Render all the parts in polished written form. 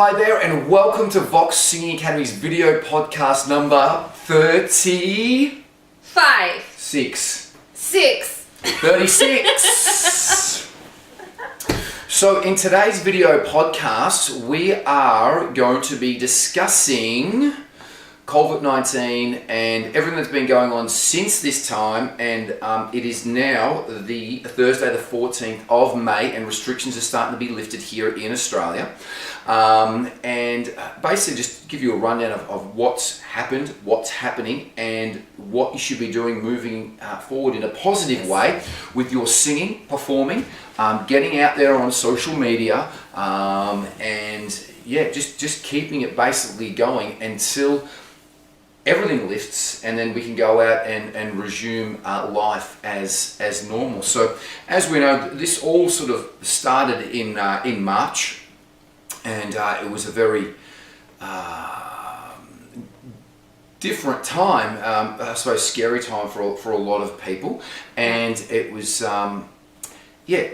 Hi there and welcome to Vox Singing Academy's video podcast number 36. 36. So in today's video podcast, we are going to be discussing COVID-19 and everything that's been going on since this time, and it is now the Thursday the 14th of May and restrictions are starting to be lifted here in Australia, and basically just give you a rundown of what's happened, what's happening, and what you should be doing moving forward in a positive way with your singing, performing, getting out there on social media, and yeah, just keeping it basically going until everything lifts, and then we can go out and resume life as normal. So as we know, this all sort of started in March, and it was a very different time, I suppose scary time for a lot of people, and it was a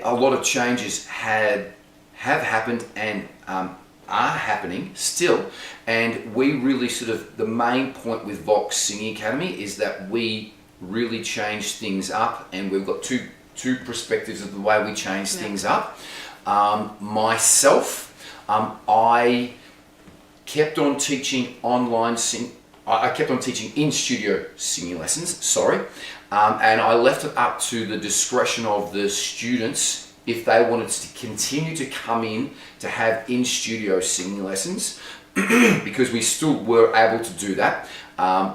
lot of changes have happened and are happening still, and we really sort of, the main point with Vox Singing Academy is that we really change things up, and we've got two perspectives of the way we change things up. Myself, I kept on teaching I kept on teaching in-studio singing lessons, and I left it up to the discretion of the students if they wanted to continue to come in to have in-studio singing lessons, because we still were able to do that,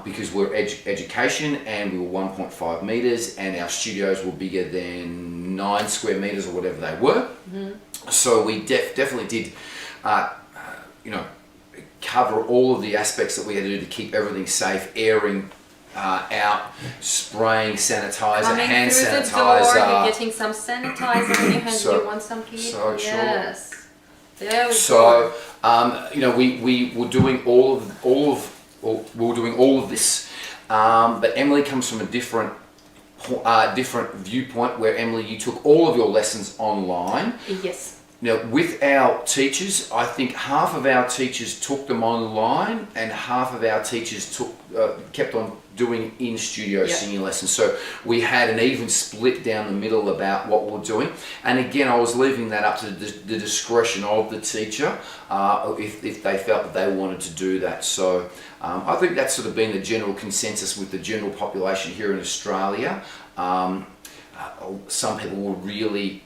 because we're education and we were 1.5 meters and our studios were bigger than 9 square meters or whatever they were. So we definitely did cover all of the aspects that we had to do to keep everything safe, airing out, spraying sanitizer, hand sanitizer. Door, you're getting some sanitizer in your hands. Do you want some, Pete? So yes. There we go. We were doing all of this, but Emily comes from a different viewpoint, where Emily, you took all of your lessons online. Yes. Now, with our teachers, I think half of our teachers took them online, and half of our teachers kept on doing in-studio singing lessons. So we had an even split down the middle about what we're doing. And again, I was leaving that up to the discretion of the teacher, if they felt that they wanted to do that. So I think that's sort of been the general consensus with the general population here in Australia. Some people were really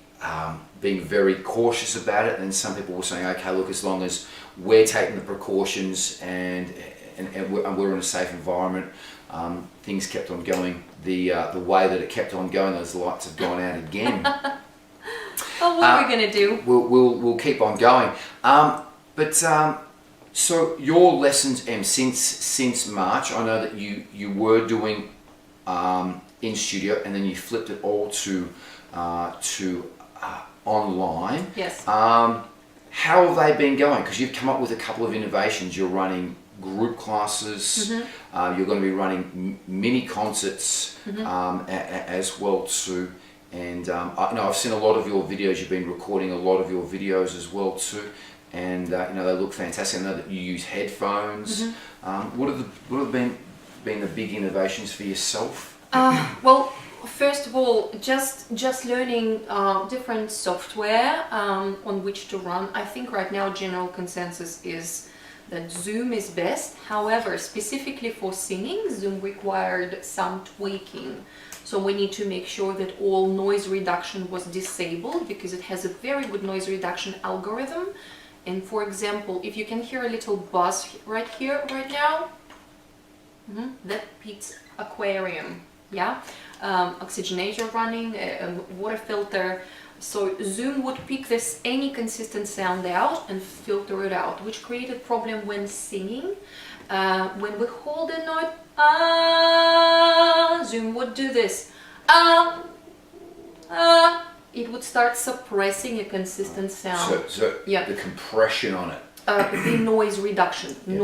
being very cautious about it, and some people were saying, okay, look, as long as we're taking the precautions and we're in a safe environment, things kept on going the way that it kept on going. Those lights have gone out again. Oh, what are we going to do? We'll keep on going. So your lessons, Em, since March, I know that you were doing in studio, and then you flipped it all to online. Yes. How have they been going? Because you've come up with a couple of innovations. You're running group classes. You're going to be running mini concerts as well too. And I've seen a lot of your videos. You've been recording a lot of your videos as well too. And they look fantastic. I know that you use headphones. What have been the big innovations for yourself? Well, first of all, just learning different software on which to run. I think right now general consensus is that Zoom is best. However, specifically for singing, Zoom required some tweaking. So we need to make sure that all noise reduction was disabled, because it has a very good noise reduction algorithm. And for example, if you can hear a little buzz right here, right now, that Pete's aquarium. Oxygenator running, a water filter. So Zoom would pick this any consistent sound out and filter it out, which created problem when singing. When we hold a note, Zoom would do this. It would start suppressing a consistent sound. So the compression on it. The noise reduction, and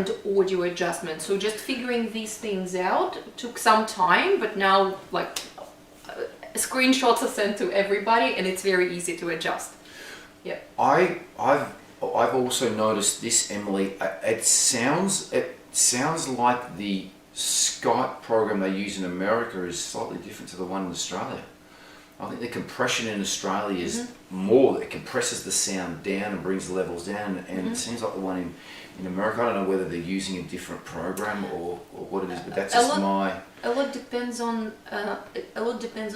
okay. audio adjustment. So just figuring these things out took some time, but now screenshots are sent to everybody and it's very easy to adjust. Yeah. I've also noticed this, Emily. It sounds like the Skype program they use in America is slightly different to the one in Australia. I think the compression in Australia is more. It compresses the sound down and brings the levels down, and it seems like the one in America. I don't know whether they're using a different program or what it is, but that's just my. A lot depends on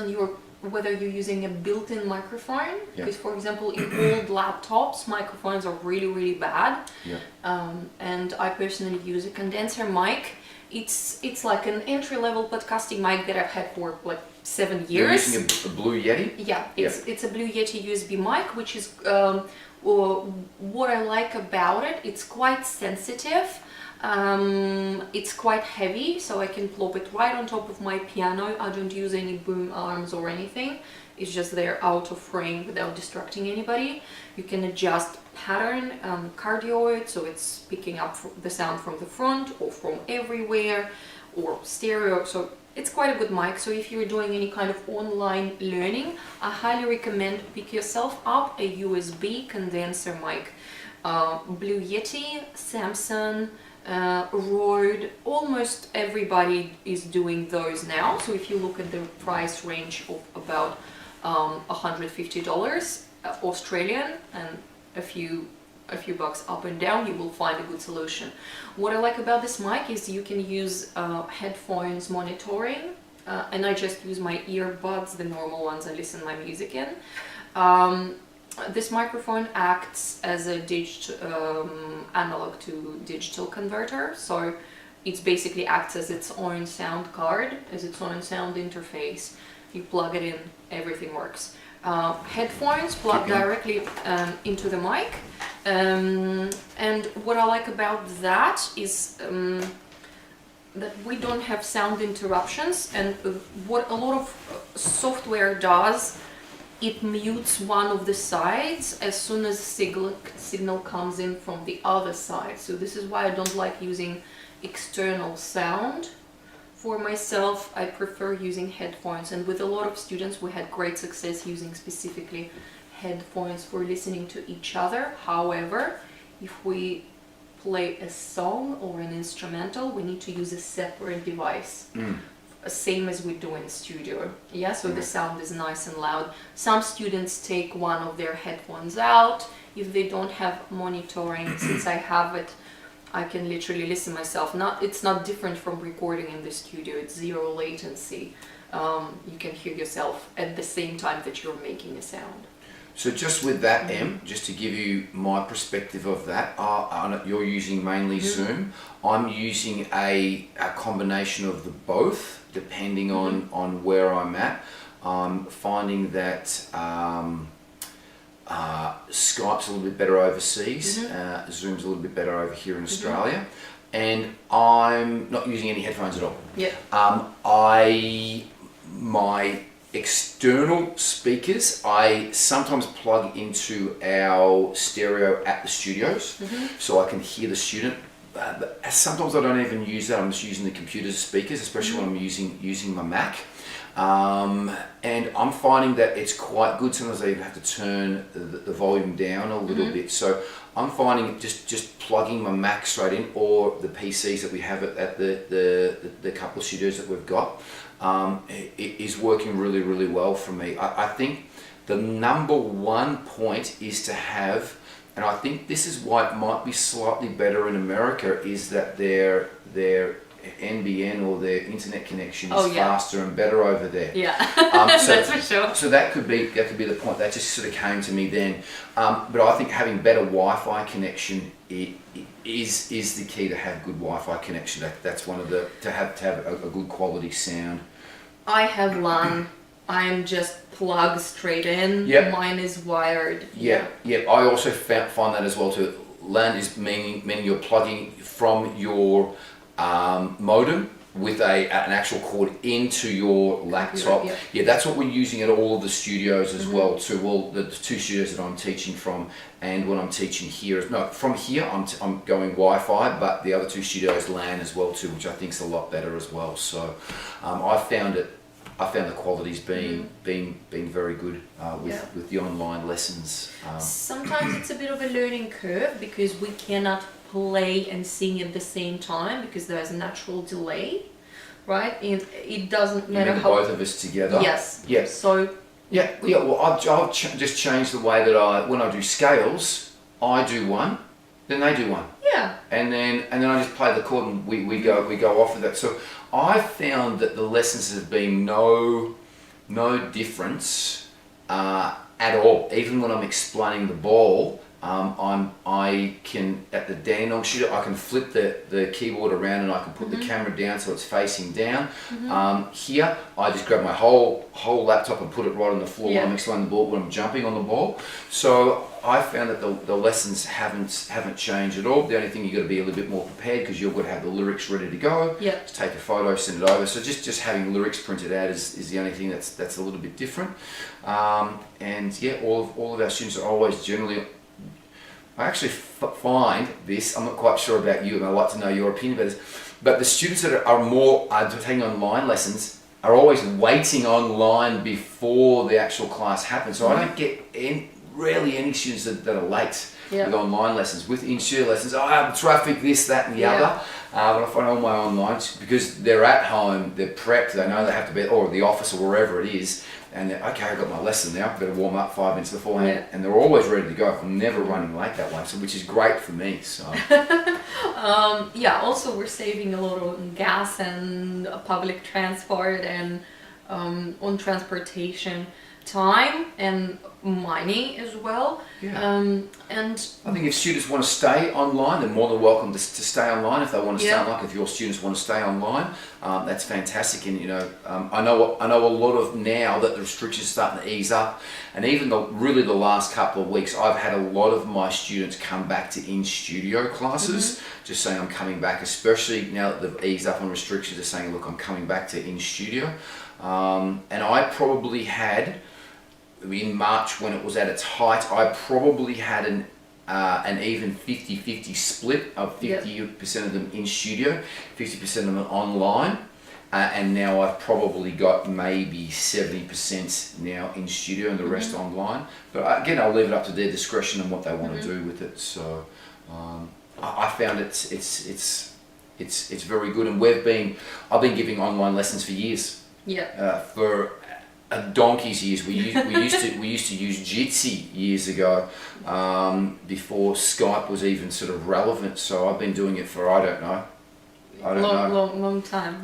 your whether you're using a built-in microphone. Because, for example, in old laptops, microphones are really bad. Yeah. And I personally use a condenser mic. It's like an entry-level podcasting mic that I've had for like 7 years. You're using a Blue Yeti? Yeah, it's a Blue Yeti USB mic, which is what I like about it. It's quite sensitive. It's quite heavy, so I can plop it right on top of my piano. I don't use any boom arms or anything. It's just there out of frame without distracting anybody. You can adjust pattern, cardioid, so it's picking up the sound from the front or from everywhere, or stereo. So it's quite a good mic. So if you're doing any kind of online learning, I highly recommend pick yourself up a USB condenser mic. Blue Yeti, Samsung, Rode, almost everybody is doing those now. So if you look at the price range of about $150 Australian and a few bucks up and down, you will find a good solution. What I like about this mic is you can use headphones monitoring, and I just use my earbuds, the normal ones, and listen to my music in. This microphone acts as a analog to digital converter, so it basically acts as its own sound card, as its own sound interface. You plug it in, everything works. Headphones plug directly into the mic, and what I like about that is that we don't have sound interruptions, and what a lot of software does, it mutes one of the sides as soon as signal comes in from the other side. So this is why I don't like using external sound. For myself, I prefer using headphones, and with a lot of students we had great success using specifically headphones for listening to each other. However, if we play a song or an instrumental, we need to use a separate device. Same as we do in studio. Yeah, so the sound is nice and loud. Some students take one of their headphones out. If they don't have monitoring, since I have it, I can literally listen myself. It's not different from recording in the studio. It's zero latency. You can hear yourself at the same time that you're making a sound. So just with that, Em, just to give you my perspective of that, you're using mainly Zoom. I'm using a combination of the both, depending on where I'm at. I'm finding that Skype's a little bit better overseas, Zoom's a little bit better over here in Australia, and I'm not using any headphones at all. Yeah. My external speakers, I sometimes plug into our stereo at the studios, so I can hear the student. But sometimes I don't even use that. I'm just using the computer's speakers, especially when I'm using my Mac. And I'm finding that it's quite good. Sometimes I even have to turn the volume down a little bit. So I'm finding just plugging my Mac straight in, or the PCs that we have at the couple of studios that we've got, it is working really well for me. I think the number one point is to have, and I think this is why it might be slightly better in America, is that their NBN or their internet connection is faster and better over there. Yeah, so, that's for sure. So that could be the point. That just sort of came to me then. But I think having better Wi-Fi connection is the key, to have good Wi-Fi connection. That's one of the to have a good quality sound. I have LAN. I'm just plugged straight in. Yep. Mine is wired. Yeah. I also find that as well too. LAN is meaning you're plugging from your modem with an actual cord into your laptop. Yeah, that's what we're using at all of the studios as well too. Well, the two studios that I'm teaching from, and when I'm teaching here, from here I'm going Wi-Fi, but the other two studios LAN as well too, which I think is a lot better as well. So I found it I found the quality's been very good with the online lessons. Sometimes it's a bit of a learning curve because we cannot play and sing at the same time because there's a natural delay, right? And it doesn't matter how both of us together. Yes. Yeah. So. Yeah. Well, I've just changed the way that when I do scales, I do one, then they do one. Yeah. And then I just play the chord and we go off with that. So I found that the lessons have been no difference at all. Even when I'm explaining the ball, I can at the Dandong shooter I can flip the keyboard around and I can put the camera down so it's facing down. Here I just grab my whole laptop and put it right on the floor when I'm explaining the ball, when I'm jumping on the ball. So I found that the lessons haven't changed at all. The only thing you've got to be a little bit more prepared because you've got to have the lyrics ready to go. Yeah. Just take a photo, send it over. So just having lyrics printed out is the only thing that's a little bit different. And yeah, all of our students are always generally. I actually find this, I'm not quite sure about you and I'd like to know your opinion about this, but the students that are taking online lessons are always waiting online before the actual class happens. So I don't get rarely any students that are late with online lessons. With in-studio lessons, I have traffic, this, that and the other. But I find all my online, because they're at home, they're prepped, they know they have to be, or the office or wherever it is, and they're, okay, I've got my lesson now, better warm up 5 minutes beforehand, and they're always ready to go. I'm never running late that way, so which is great for me. So. Also we're saving a lot of gas and public transport and on transportation time and money as well. And I think if students want to stay online, they're more than welcome to stay online. If they want to stay online, if your students want to stay online, that's fantastic. And I know a lot of now that the restrictions are starting to ease up, and even the last couple of weeks, I've had a lot of my students come back to in-studio classes, just saying I'm coming back, especially now that they've eased up on restrictions, they're saying, look, I'm coming back to in-studio. And I probably had, in March when it was at its height, I probably had an even 50-50 split of 50% of them in studio, 50% of them online, and now I've probably got maybe 70% now in studio and the rest online. But again, I'll leave it up to their discretion and what they want to do with it. So I found it's very good, and I've been giving online lessons for years. For a donkey's years. We used to use Jitsi years ago, before Skype was even sort of relevant. So I've been doing it for long time.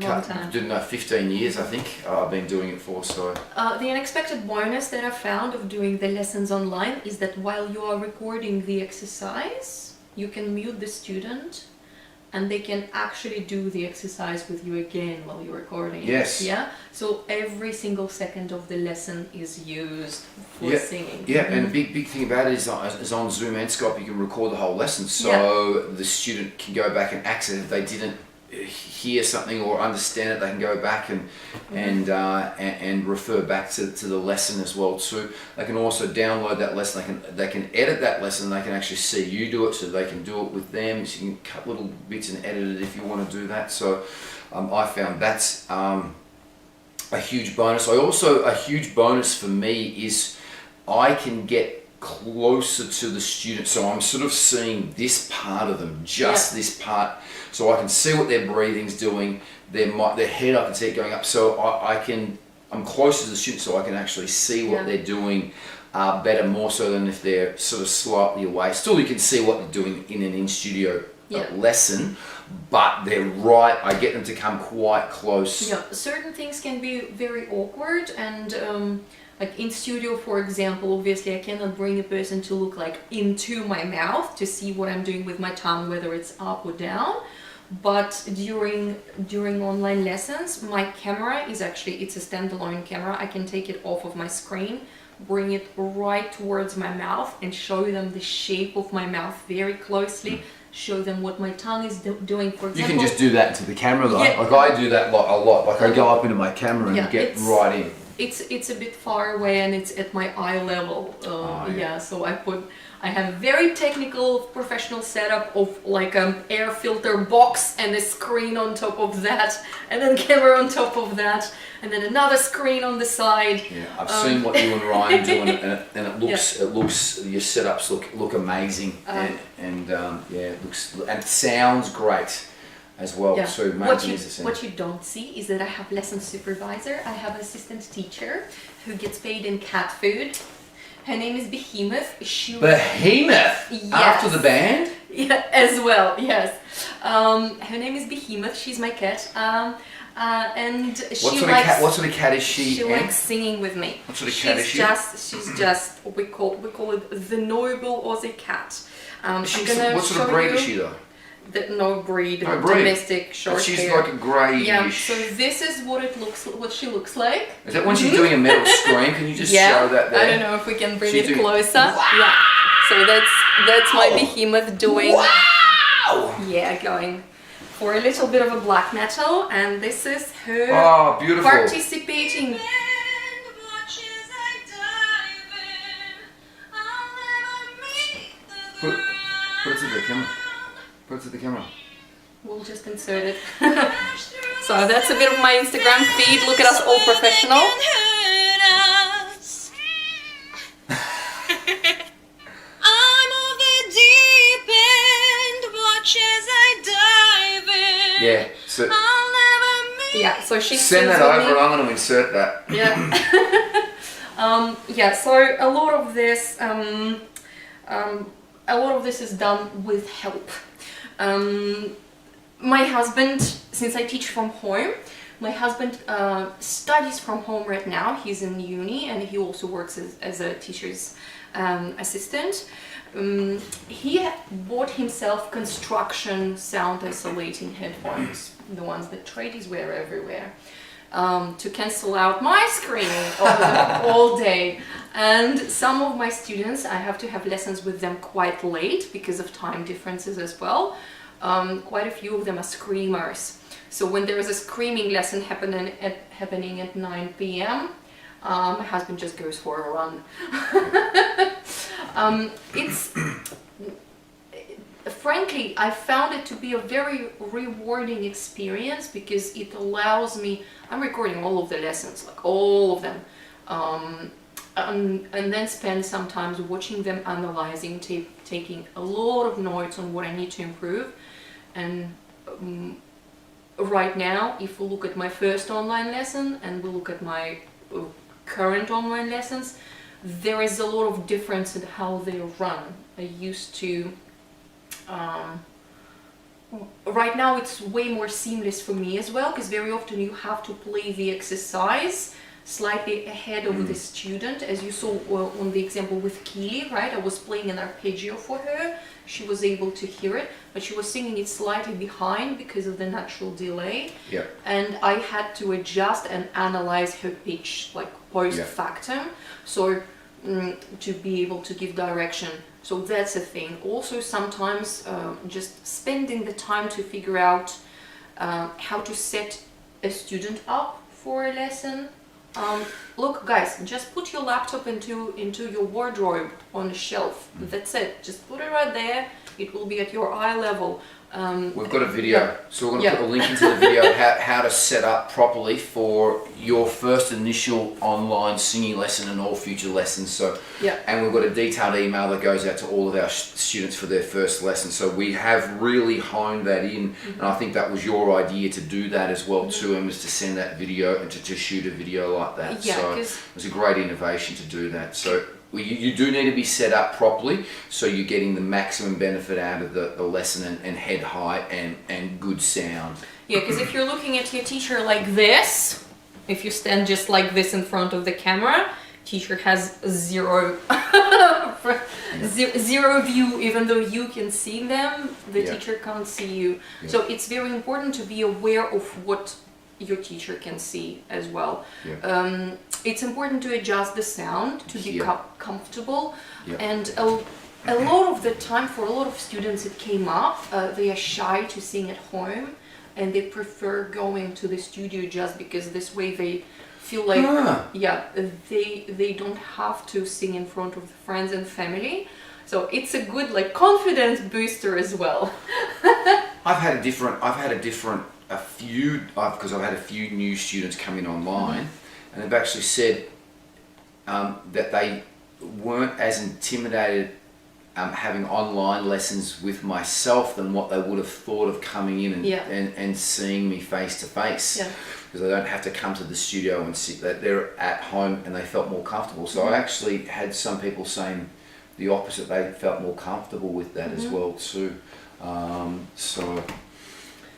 Didn't know, 15 years I think I've been doing it for. So the unexpected bonus that I found of doing the lessons online is that while you are recording the exercise, you can mute the student and they can actually do the exercise with you again while you're recording. Yes. Yeah. So every single second of the lesson is used for singing. Yeah, and a big thing about it is on Zoom and Skype you can record the whole lesson, so the student can go back and access it. If they didn't hear something or understand it, they can go back and refer back to the lesson as well too. They can also download that lesson. They can edit that lesson. They can actually see you do it, so they can do it with them. So you can cut little bits and edit it if you want to do that. So I found that's a huge bonus. A huge bonus for me is I can get closer to the student, so I'm sort of seeing this part of them, this part, so I can see what their breathing's doing, their head, I can see it going up, so I'm closer to the student, so I can actually see what they're doing better, more so than if they're sort of slightly away. Still, you can see what they're doing in an in-studio lesson, but they're right, I get them to come quite close. Yeah, certain things can be very awkward, and like in studio, for example, obviously I cannot bring a person to look like into my mouth to see what I'm doing with my tongue, whether it's up or down. But during online lessons, my camera is it's a standalone camera. I can take it off of my screen, bring it right towards my mouth and show them the shape of my mouth very closely, show them what my tongue is doing. For example, you can just do that to the camera, like I do that a lot. Like I go up into my camera and get right in. it's a bit far away and it's at my eye level. Yeah. So I have a very technical professional setup of like an air filter box and a screen on top of that, and then camera on top of that, and then another screen on the side. Yeah, I've seen what you and Ryan do, and it looks your setups look amazing, and it looks and it sounds great as well. So what you don't see is that I have lesson supervisor. I have assistant teacher who gets paid in cat food. Her name is Behemoth. Behemoth? Yes. After the band? Yeah, as well, yes. Her name is Behemoth. She's my cat. And what sort of cat is she? She likes singing with me. What sort of cat is she? She's just we call it the noble Aussie cat. What sort of breed is she though? No breed, domestic, short she's hair. Like a greyish. Yeah. So this is what she looks like. Is that when she's doing a metal scream? Can you just show that there? I don't know if we can bring it closer. Wow. Yeah. So that's my Behemoth doing. Wow. Yeah, going for a little bit of a black metal, and this is her. Oh, beautiful. Participating. Put it to the camera. Put it to the camera. We'll just insert it. So that's a bit of my Instagram feed. Look at us, all professional. I'm of the deep end, watch as I dive in. Yeah. So I'll never meet. Yeah. So she send that over, and I'm going to insert that. Yeah. So a lot of this, is done with help. My husband, since I teach from home, my husband studies from home right now. He's in uni and he also works as a teacher's assistant. He bought himself construction sound isolating headphones, the ones that tradies wear everywhere, to cancel out my screaming all day. And some of my students, I have to have lessons with them quite late because of time differences as well. Quite a few of them are screamers. So when there is a screaming lesson happening at 9 p.m, my husband just goes for a run. Frankly, I found it to be a very rewarding experience because it allows me, I'm recording all of the lessons, like all of them, and then spend some time watching them, analyzing, taking a lot of notes on what I need to improve. And right now, if we look at my first online lesson and we look at my current online lessons, there is a lot of difference in how they run. I used to right now it's way more seamless for me as well, because very often you have to play the exercise slightly ahead of the student, as you saw on the example with Keely, right? I was playing an arpeggio for her, she was able to hear it, but she was singing it slightly behind because of the natural delay. Yeah. And I had to adjust and analyze her pitch like post-factum, so to be able to give direction. So that's a thing. Also sometimes just spending the time to figure out how to set a student up for a lesson. Look guys, just put your laptop into your wardrobe on the shelf. That's it. Just put it right there. It will be at your eye level. We've got a video, so we're going to put a link into the video how to set up properly for your first initial online singing lesson and all future lessons. So, and we've got a detailed email that goes out to all of our students for their first lesson. So we have really honed that in, and I think that was your idea to do that as well too, and was to send that video and to shoot a video like that. So it was a great innovation to do that. So you do need to be set up properly so you're getting the maximum benefit out of the lesson and head height and good sound. Yeah, because if you're looking at your teacher like this, if you stand just like this in front of the camera, teacher has zero view, even though you can see them, the teacher can't see you. So it's very important to be aware of what your teacher can see as well. It's important to adjust the sound to be comfortable, and a lot of the time for a lot of students it came up, they are shy to sing at home and they prefer going to the studio just because this way they feel like Ah. they don't have to sing in front of friends and family. So it's a good like confidence booster as well. I've had a few because I've had a few new students come in online, and they've actually said that they weren't as intimidated having online lessons with myself than what they would have thought of coming in and seeing me face to face. Because they don't have to come to the studio and sit. That they're at home and they felt more comfortable. So I actually had some people saying the opposite. They felt more comfortable with that as well too.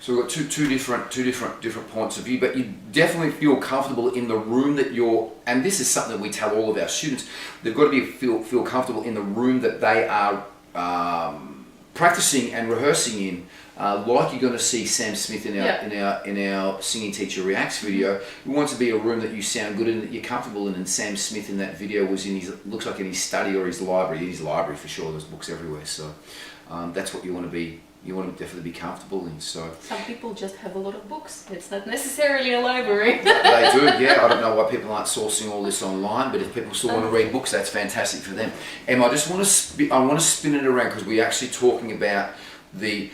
So we've got two different points of view, but you definitely feel comfortable in the room that you're, and this is something that we tell all of our students, they've got to feel comfortable in the room that they are practicing and rehearsing in, like you're going to see Sam Smith in our Singing Teacher Reacts video. We want to be a room that you sound good in, that you're comfortable in, and Sam Smith in that video was looks like in his study or his library. His library for sure, there's books everywhere, so that's what you want to be. You want to definitely be comfortable in. So some people just have a lot of books. It's not necessarily a library. They do, yeah. I don't know why people aren't sourcing all this online, but if people still want to read books, that's fantastic for them. And I just want to spin it around because we're actually talking about the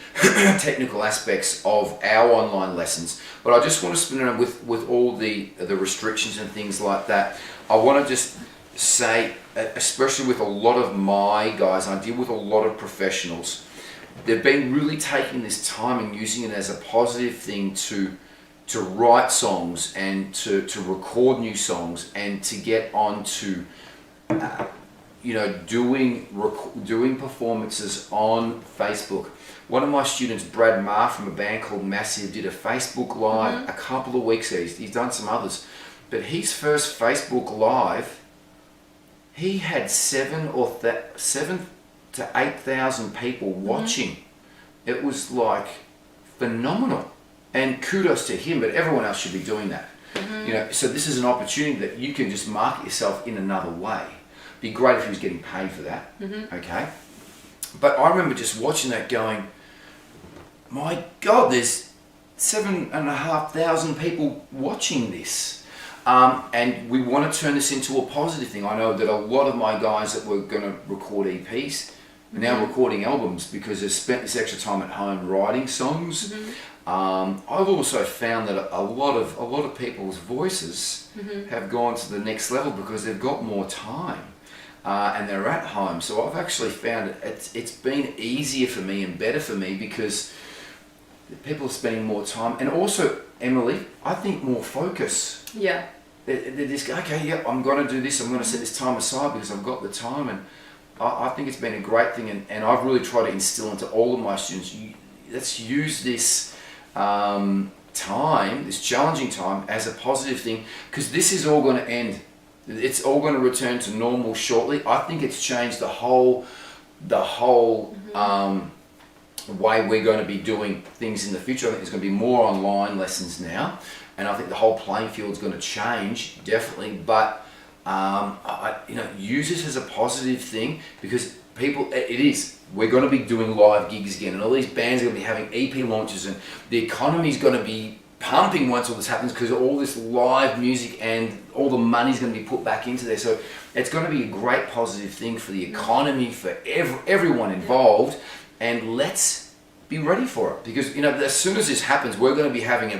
technical aspects of our online lessons. But I just want to spin it around with all the restrictions and things like that. I want to just say, especially with a lot of my guys, I deal with a lot of professionals. They've been really taking this time and using it as a positive thing to write songs and to record new songs and to get on to doing performances on Facebook. One of my students, Brad Marr from a band called Massive, did a Facebook Live a couple of weeks ago. He's done some others, but his first Facebook Live, he had 7,000 to 8,000 people watching. It was like phenomenal, and kudos to him. But everyone else should be doing that. So this is an opportunity that you can just market yourself in another way. Be great if he was getting paid for that. Okay, but I remember just watching that, going, "My God, there's 7,500 people watching this." And we want to turn this into a positive thing. I know that a lot of my guys that were going to record EPs are now recording albums because they've spent this extra time at home writing songs. I've also found that a lot of people's voices have gone to the next level because they've got more time and they're at home. So I've actually found it's been easier for me and better for me because people are spending more time, and also, Emily, I think more focus. Yeah. They're just, okay, yeah, I'm going to do this, I'm going to set this time aside because I've got the time, and I think it's been a great thing, and I've really tried to instill into all of my students, let's use this time, this challenging time, as a positive thing, because this is all going to end. It's all going to return to normal shortly. I think it's changed the whole way we're going to be doing things in the future. I think there's going to be more online lessons now, and I think the whole playing field is going to change, definitely. But use this as a positive thing, because we're going to be doing live gigs again, and all these bands are going to be having EP launches, and the economy's going to be pumping once all this happens, because all this live music and all the money's going to be put back into there. So it's going to be a great positive thing for the economy, for everyone involved, and let's be ready for it, because as soon as this happens, we're going to be having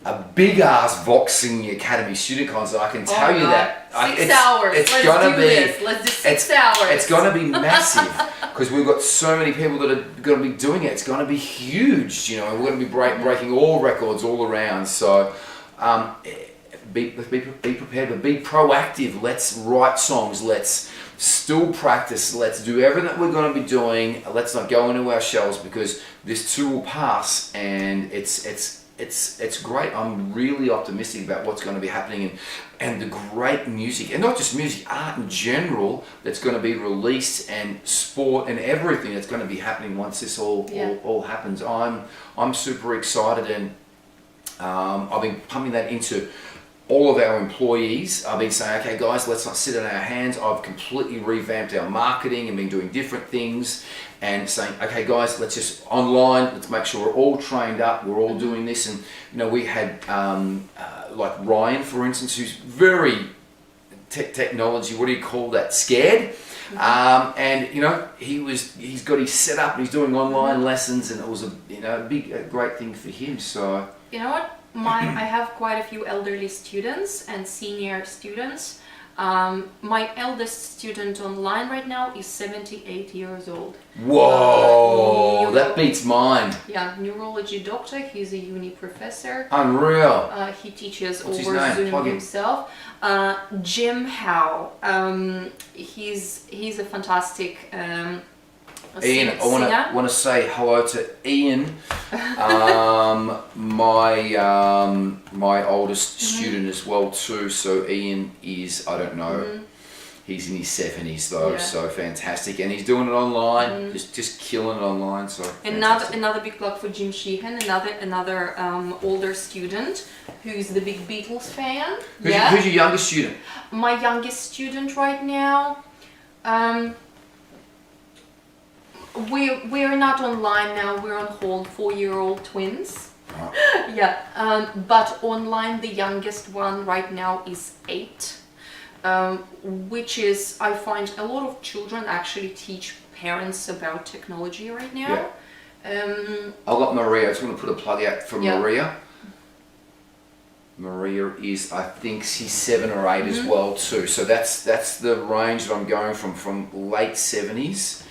a big ass Vox Singing Academy student concert. I can tell you that. 6 hours. Let's do this. Let's do 6 hours. It's going to be massive because we've got so many people that are going to be doing it. It's going to be huge. We're going to be breaking all records all around. So be prepared, but be proactive. Let's write songs. Let's still practice. Let's do everything that we're going to be doing. Let's not go into our shells, because this too will pass, and it's great. I'm really optimistic about what's going to be happening, and the great music, and not just music, art in general, that's going to be released, and sport and everything that's going to be happening once this all happens. I'm super excited, and I've been pumping that into all of our employees. I've been saying, okay guys, let's not sit on our hands. I've completely revamped our marketing and been doing different things, and saying, okay guys, let's just online, let's make sure we're all trained up, we're all doing this. And we had like Ryan, for instance, who's very technology, what do you call that, scared. And he's got his setup and he's doing online lessons, and it was a great thing for him. So you know what, I have quite a few elderly students and senior students. My eldest student online right now is 78 years old. Whoa, that beats mine. Yeah, neurology doctor. He's a uni professor. Unreal. He teaches What's his over name? Zoom Plug him. himself. Jim Howe. He's a fantastic Ian, I singer. want to say hello to Ian, my oldest student as well too. So Ian is, I don't know, he's in his 70s though, so fantastic, and he's doing it online, just killing it online. So another big plug for Jim Sheehan, another older student who's the big Beatles fan. Who's your youngest student? My youngest student right now. We're not online now. We're on hold. 4-year-old twins. Right. Yeah. But online, the youngest one right now is 8, which is, I find a lot of children actually teach parents about technology right now. Yeah. I've got Maria. I just want to put a plug out for Maria. Maria is, I think she's 7 or 8 as well too. So that's the range that I'm going from late 70s.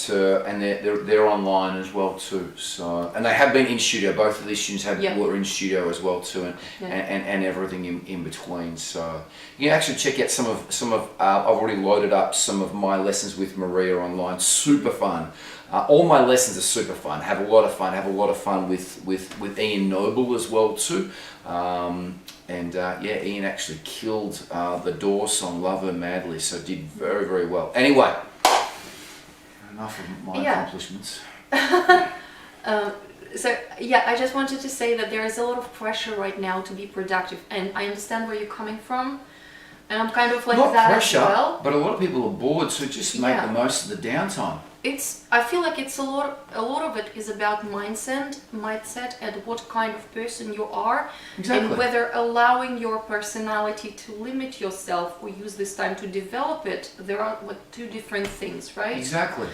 And they're online as well too. So, and they have been in studio. Both of these students were in studio as well too, and everything in between. So you can actually check out some of I've already loaded up some of my lessons with Maria online. Super fun. All my lessons are super fun. Have a lot of fun. Have a lot of fun with Ian Noble as well too. Ian actually killed the Door song "Love Her Madly," so did very, very well. Anyway. Enough of my accomplishments. I just wanted to say that there is a lot of pressure right now to be productive, and I understand where you're coming from, and I'm kind of like Not that pressure, as well. but a lot of people are bored, so just make the most of the downtime. I feel like it's a lot of it is about mindset and what kind of person you are, and whether allowing your personality to limit yourself or use this time to develop it. There are like 2 different things, right? Exactly.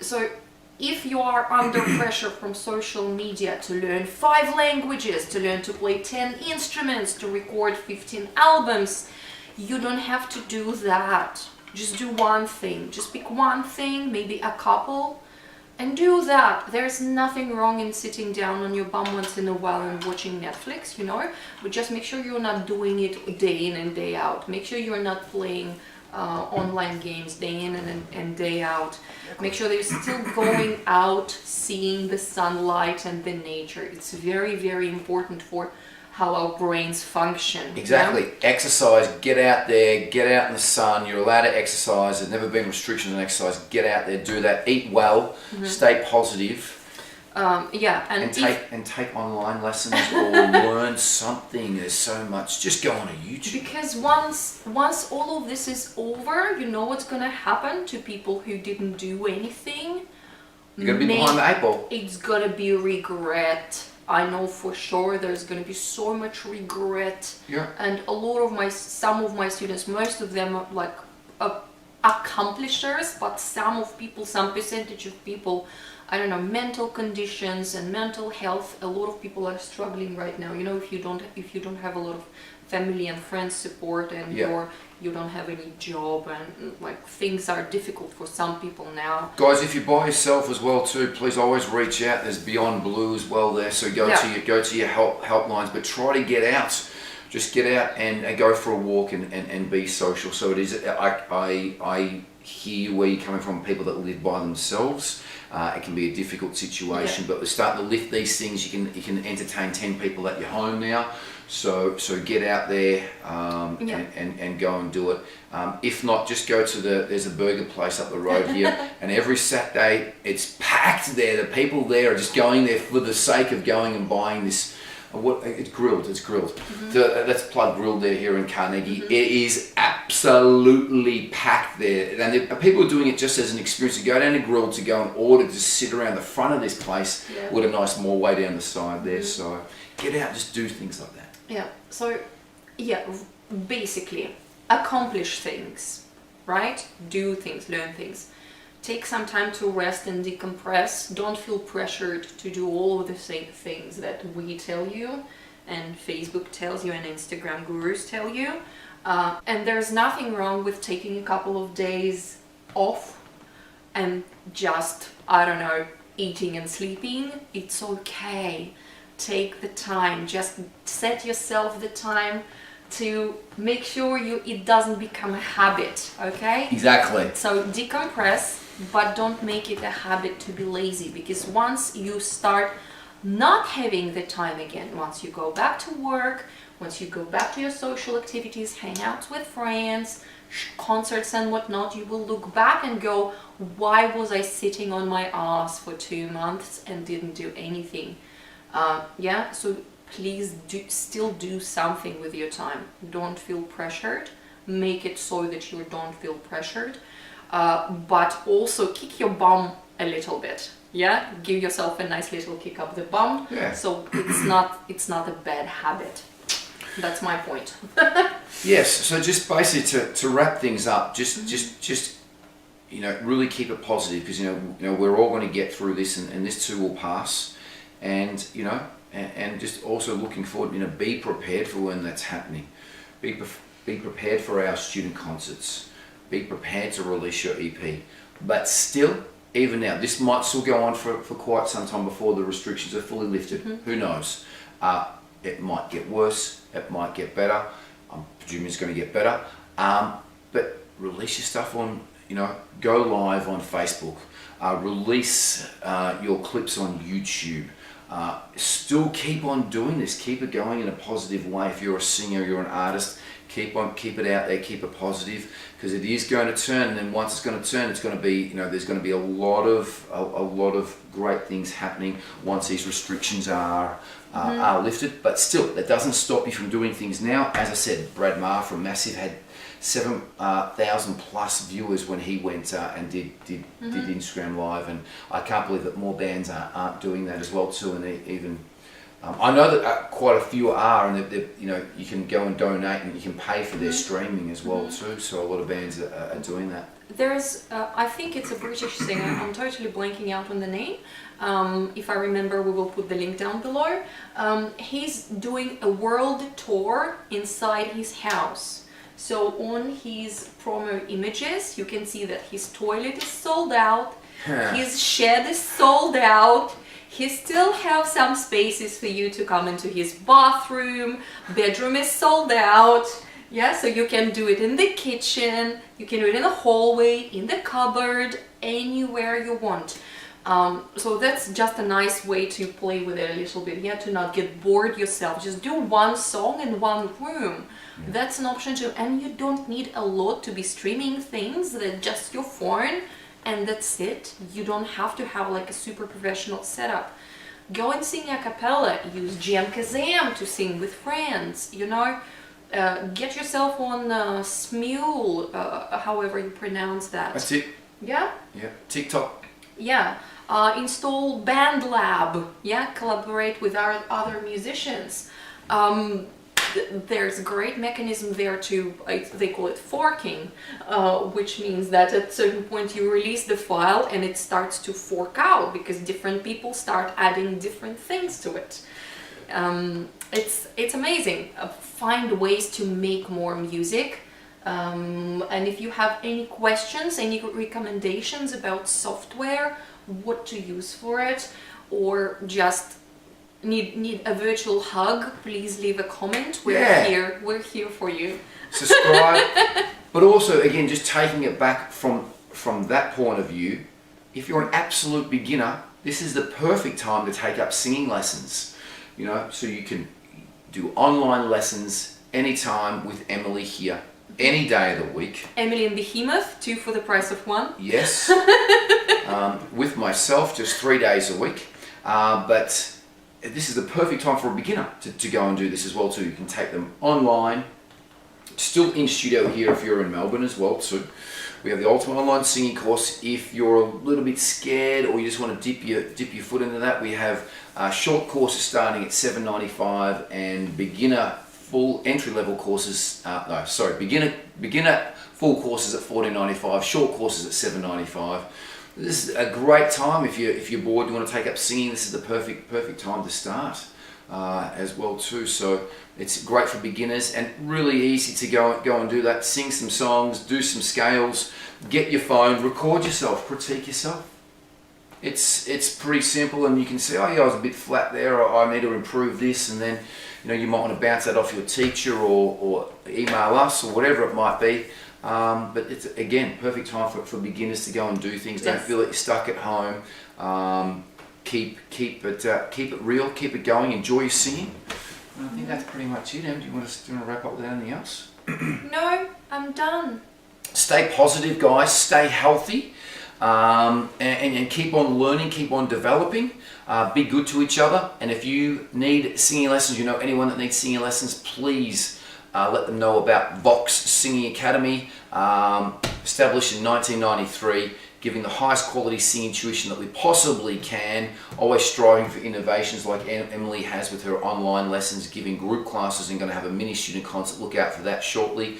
So if you are under pressure from social media to learn 5 languages, to learn to play 10 instruments, to record 15 albums, you don't have to do that. Just do one thing. Just pick one thing, maybe a couple, and do that. There's nothing wrong in sitting down on your bum once in a while and watching Netflix, but just make sure you're not doing it day in and day out. Make sure you're not playing online games day in and day out. Make sure that you're still going out, seeing the sunlight and the nature. It's very, very important for how our brains function. Exactly. Exercise, get out there, get out in the sun. You're allowed to exercise. There's never been restrictions on exercise. Get out there, do that. Eat well, stay positive. And take online lessons or learn something. There's so much. Just go on to YouTube. Because once all of this is over, you know what's going to happen to people who didn't do anything. You're going to be behind the 8 ball. It's going to be regret. I know for sure there's going to be so much regret. Yeah. And some of my students, most of them are like accomplishers, but some percentage of people, I don't know, mental conditions and mental health. A lot of people are struggling right now. If you don't have a lot of family and friends support, and you don't have any job, and like things are difficult for some people now. Guys, if you're by yourself as well too, please always reach out. There's Beyond Blue as well there, so go to your helplines, but try to get out. Just get out and go for a walk and be social. So it is. I hear where you're coming from. People that live by themselves. It can be a difficult situation, but we're starting to lift these things. You can entertain 10 people at your home now. So get out there and go and do it. If not, just go to there's a burger place up the road here, and every Saturday it's packed there. The people there are just going there for the sake of going and buying this. It's grilled. Let's plug Grilled there here in Carnegie. It is absolutely packed there, and people are doing it just as an experience to go down to Grilled, to go and order, to sit around the front of this place with a nice moorway down the side there. So get out, just do things like that. Yeah. So, yeah, basically, accomplish things, right? Do things, learn things. Take some time to rest and decompress. Don't feel pressured to do all of the same things that we tell you, and Facebook tells you, and Instagram gurus tell you. And there's nothing wrong with taking a couple of days off and just, I don't know, eating and sleeping. It's okay. Take the time. Just set yourself the time to make sure it doesn't become a habit, okay? Exactly. So decompress, but don't make it a habit to be lazy, because once you start not having the time again, once you go back to work, once you go back to your social activities, hangouts with friends, concerts and whatnot, you will look back and go, why was I sitting on my ass for 2 months and didn't do anything? Yeah, so please still do something with your time. Don't feel pressured. Make it so that you don't feel pressured. But also kick your bum a little bit. Yeah, give yourself a nice little kick up the bum. Yeah. So it's not a bad habit. That's my point. Yes. So just basically to wrap things up, just really keep it positive, because we're all going to get through this, and this too will pass, and and just also looking forward. Be prepared for when that's happening. Be prepared for our student concerts. Be prepared to release your EP. But still, even now, this might still go on for quite some time before the restrictions are fully lifted. Who knows? It might get worse. It might get better. I'm presuming it's going to get better. But release your stuff on, go live on Facebook. Release your clips on YouTube. Still keep on doing this. Keep it going in a positive way. If you're a singer, you're an artist, keep it out there, keep it positive, because it is going to turn. And then once it's going to turn, it's going to be, there's going to be a lot of great things happening once these restrictions are lifted. But still, that doesn't stop you from doing things now. As I said, Brad Maher from Massive had 7,000 plus viewers when he went and did Instagram Live, and I can't believe that more bands aren't doing that as well too. And even I know that quite a few are, and you can go and donate, and you can pay for their streaming as well too. So a lot of bands are doing that. There's, I think it's a British singer. I'm totally blanking out on the name. If I remember, we will put the link down below. He's doing a world tour inside his house. So on his promo images, you can see that his toilet is sold out, his shed is sold out, he still have some spaces for you to come into his bathroom, bedroom is sold out. Yeah, so you can do it in the kitchen, you can do it in the hallway, in the cupboard, anywhere you want. So that's just a nice way to play with it a little bit, to not get bored yourself. Just do one song in one room. That's an option too, and you don't need a lot to be streaming things. That just your phone, and that's it. You don't have to have like a super professional setup. Go and sing a cappella. Use Jam Kazam to sing with friends. Get yourself on Smule, however you pronounce that. That's it. Yeah. Yeah. TikTok. Yeah. Install BandLab. Yeah. Collaborate with our other musicians. There's a great mechanism there they call it forking, which means that at a certain point you release the file and it starts to fork out, because different people start adding different things to it. It's amazing. Find ways to make more music. And if you have any questions, any recommendations about software, what to use for it, or just need a virtual hug, please leave a comment. We're here for you. Subscribe. But also, again, just taking it back from that point of view, if you're an absolute beginner, this is the perfect time to take up singing lessons. So you can do online lessons anytime with Emily here, any day of the week. Emily and Behemoth, 2 for the price of 1. Yes. With myself, just 3 days a week. But this is the perfect time for a beginner to go and do this as well too. You can take them online, still in studio here if you're in Melbourne as well too. We have the Ultimate Online Singing Course. If you're a little bit scared or you just want to dip your foot into that, we have short courses starting at $7.95 and beginner full entry-level courses, beginner full courses at $14.95, short courses at $7.95. This is a great time if you're bored, you want to take up singing. This is the perfect time to start as well too. So it's great for beginners and really easy to go and do that. Sing some songs, do some scales, get your phone, record yourself, critique yourself. It's pretty simple, and you can say, oh yeah, I was a bit flat there, or I need to improve this, and then you might want to bounce that off your teacher or email us or whatever it might be. But it's, again, perfect time for beginners to go and do things. Don't feel that you're stuck at home. Keep it real, keep it going, enjoy your singing. And I think that's pretty much it. Em, do you want to wrap up with anything else? No, I'm done. Stay positive, guys. Stay healthy. And keep on learning, keep on developing. Be good to each other. And if you need singing lessons, you know anyone that needs singing lessons, please let them know about Vox Singing Academy, established in 1993, giving the highest quality singing tuition that we possibly can, always striving for innovations like Emily has with her online lessons, giving group classes, and going to have a mini student concert. Look out for that shortly.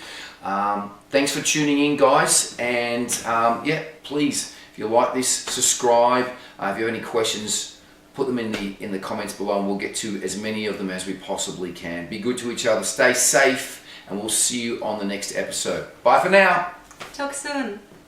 Thanks for tuning in, guys, and yeah, please, if you like this, subscribe. If you have any questions, put them in the comments below, and we'll get to as many of them as we possibly can. Be good to each other, stay safe, and we'll see you on the next episode. Bye for now. Talk soon.